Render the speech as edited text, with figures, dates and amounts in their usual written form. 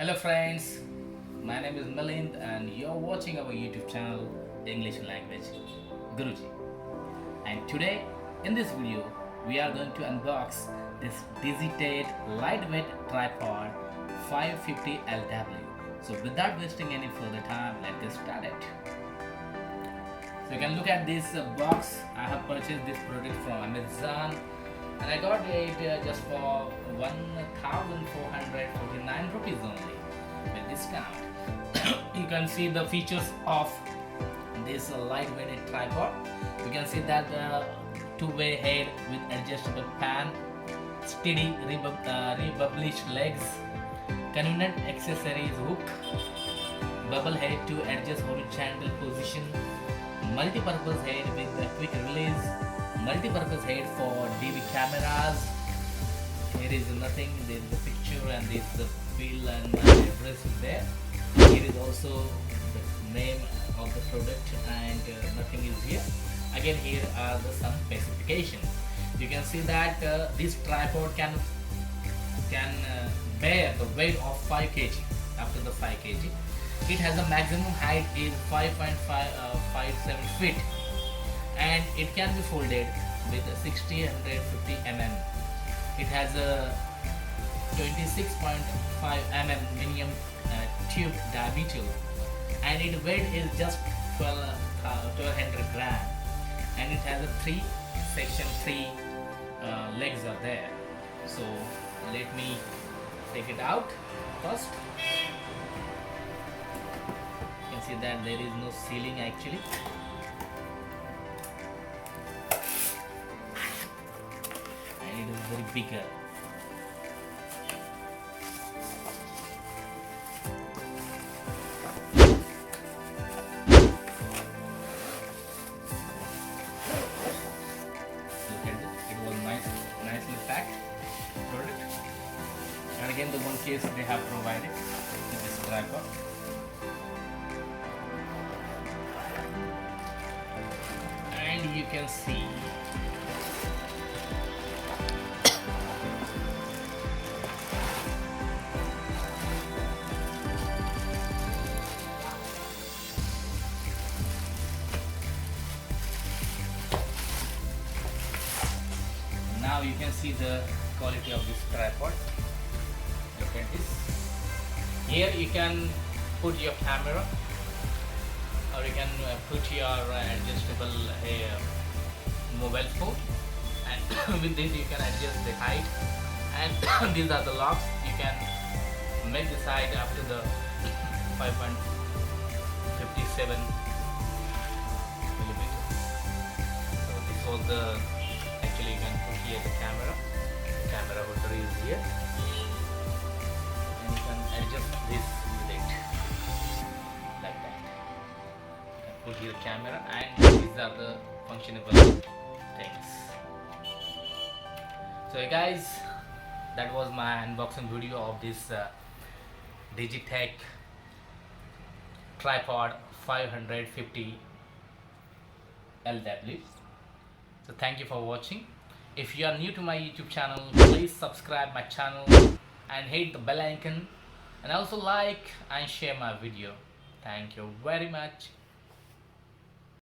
Hello friends, my name is Milind and you're watching our YouTube channel English Language Guruji. And today in this video we are going to unbox this Digitek lightweight tripod 550LW. So without wasting any further time, let's get started. So you can look at this box. I have purchased this product from Amazon and I got it just for 1,449 rupees only with discount. You can see the features of this lightweight tripod. You can see that two-way head with adjustable pan, steady republished legs, convenient accessories hook, bubble head to adjust horizontal position, multi-purpose head with a quick release, multi-purpose head for DV cameras. Here is nothing, there is a picture and there is the bill and address is there. Here is also the name of the product and nothing is here. Again, here are some specifications. You can see that this tripod can bear the weight of 5 kg. Up to the 5 kg. It has a maximum height is 5.57 feet and it can be folded with a 150 mm. It has a 26.5 mm minimum tube diameter and its weight is just 1200 gram and it has a 3 legs are there. So let me take it out first. You can see that there is no sealing actually. And it is very bigger. Look at it. It was nicely packed product. And again, the one case they have provided with this tripod. And you can see now you can see the quality of this tripod. Look at this. Here you can put your camera or you can put your adjustable mobile phone, and with this you can adjust the height, and these are the locks. You can make the side up to the 5.57 millimeter. So this was the actually you can put here the camera holder is here and you can adjust this with it like that. Put your camera and these are the functionable things. So guys, that was my unboxing video of this Digitek tripod 550LW. So thank you for watching. If you are new to my YouTube channel, please subscribe my channel and hit the bell icon and also like and share my video. Thank you very much.